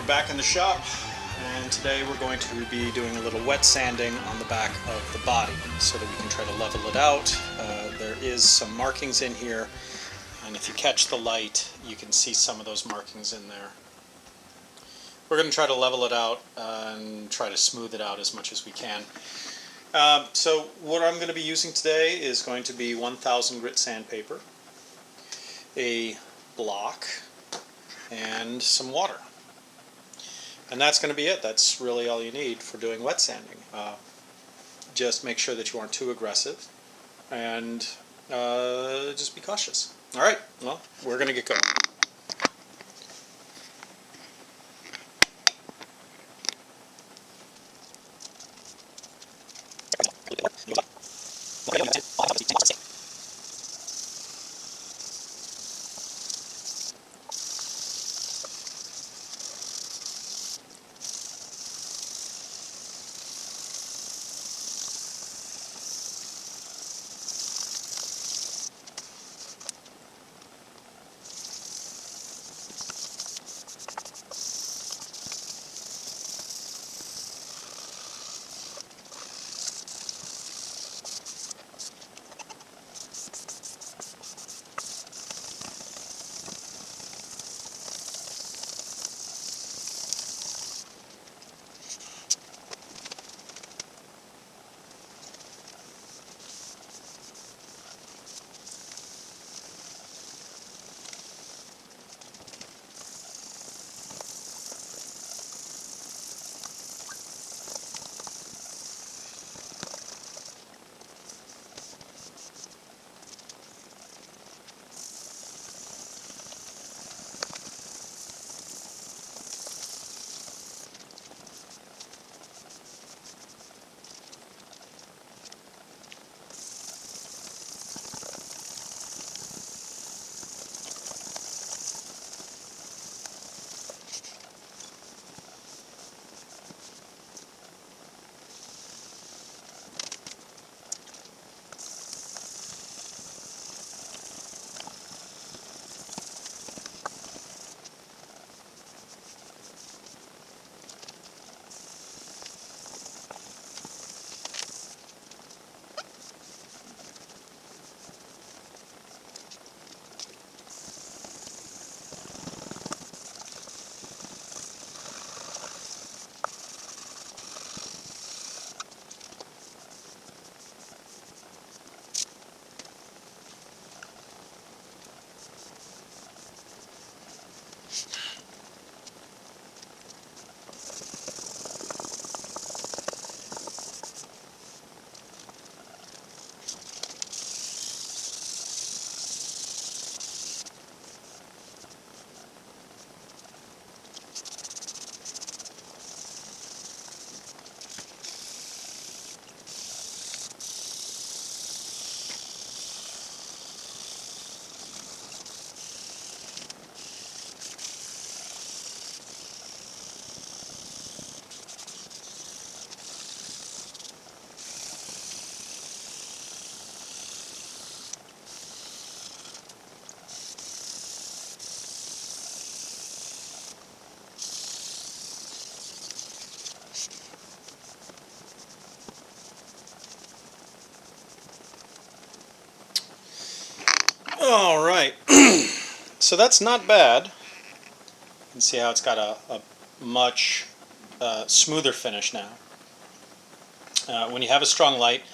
Back in the shop, and today we're going to be doing a little wet sanding on the back of the body so that we can try to level it out. There is some markings in here, and if you catch the light you can see some of those markings in there. We're going to try to level it out and try to smooth it out as much as we can. So what I'm going to be using today is going to be 1000 grit sandpaper, a block, and some water. And that's going to be it. That's really all you need for doing wet sanding. Just make sure that you aren't too aggressive, and just be cautious. Alright, well, we're going to get going. Alright, so that's not bad. You can see how it's got a much smoother finish now. When you have a strong light,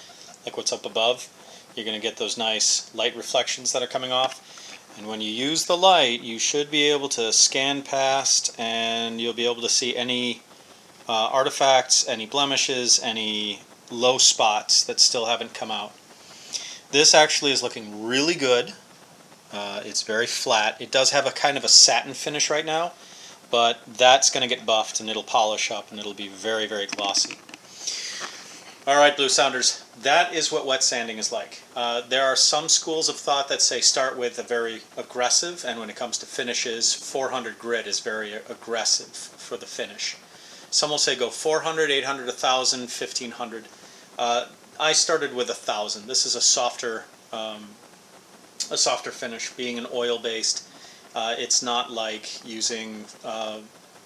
like what's up above, you're going to get those nice light reflections that are coming off. And when you use the light, you should be able to scan past, and you'll be able to see any artifacts, any blemishes, any low spots that still haven't come out. This actually is looking really good. It's very flat. It does have a kind of a satin finish right now, but that's going to get buffed and it'll polish up and it'll be very, very glossy. Alright, Blue Sounders, that is what wet sanding is like. There are some schools of thought that say start with a very aggressive, and when it comes to finishes, 400 grit is very aggressive for the finish. Some will say go 400, 800, 1000, 1500. I started with 1000. This is a softer finish, being an oil-based. It's not like using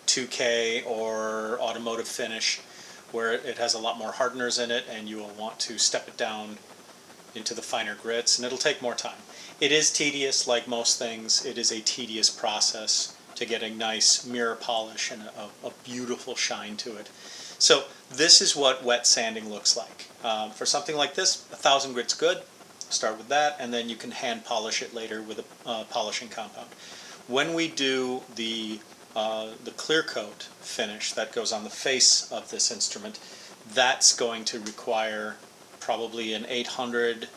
2 2K or automotive finish, where it has a lot more hardeners in it, and you will want to step it down into the finer grits, and it'll take more time. It is tedious, like most things. It is a tedious process to get a nice mirror polish and a beautiful shine to it. So this is what wet sanding looks like. For something like this, 1,000 grit's good. Start with that, and then you can hand polish it later with a polishing compound. When we do the clear coat finish that goes on the face of this instrument, that's going to require probably an 800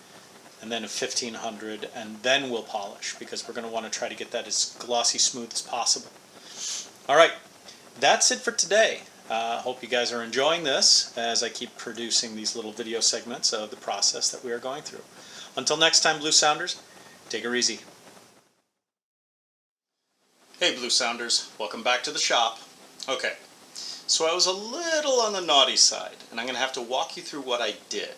and then a 1500, and then we'll polish, because we're going to want to try to get that as glossy smooth as possible. Alright, that's it for today. Hope you guys are enjoying this as I keep producing these little video segments of the process that we are going through. Until next time, Blue Sounders, take her easy. Hey Blue Sounders, welcome back to the shop. Okay, so I was a little on the naughty side, and I'm going to have to walk you through what I did.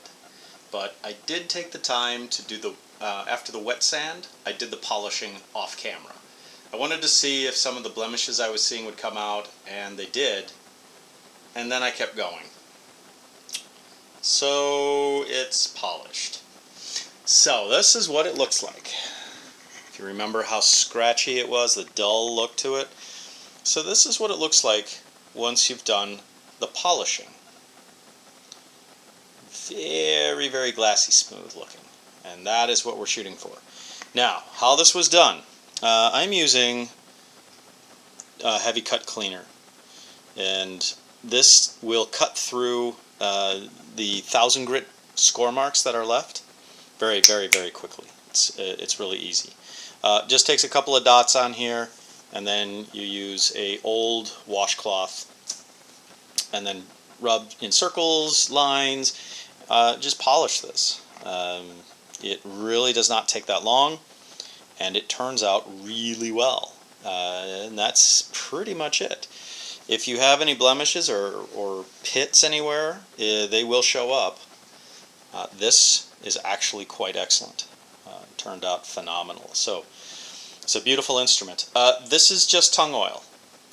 But I did take the time to do the, after the wet sand, I did the polishing off camera. I wanted to see if some of the blemishes I was seeing would come out, and they did. And then I kept going. So it's polished. So this is what it looks like. If you remember how scratchy it was, the dull look to it. So this is what it looks like once you've done the polishing. Very, very glassy smooth looking. And that is what we're shooting for. Now, how this was done. I'm using a heavy cut cleaner. And this will cut through the 1,000 grit score marks that are left very, very, very quickly. It's really easy. Just takes a couple of dots on here, and then you use a old washcloth and then rub in circles, lines, just polish this. It really does not take that long, and it turns out really well. And that's pretty much it. If you have any blemishes or pits anywhere, they will show up. This is actually quite excellent. Turned out phenomenal. So it's a beautiful instrument. This is just tung oil.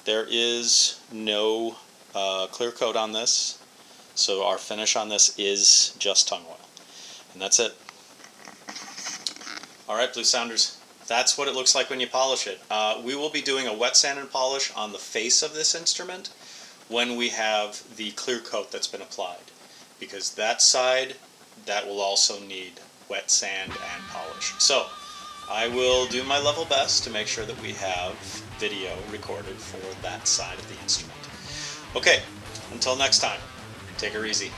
There is no clear coat on this, so our finish on this is just tung oil. And that's it. Alright, Blue Sounders. That's what it looks like when you polish it. We will be doing a wet sand and polish on the face of this instrument when we have the clear coat that's been applied, because that side, that will also need wet sand and polish. So I will do my level best to make sure that we have video recorded for that side of the instrument. Okay, until next time, take her easy.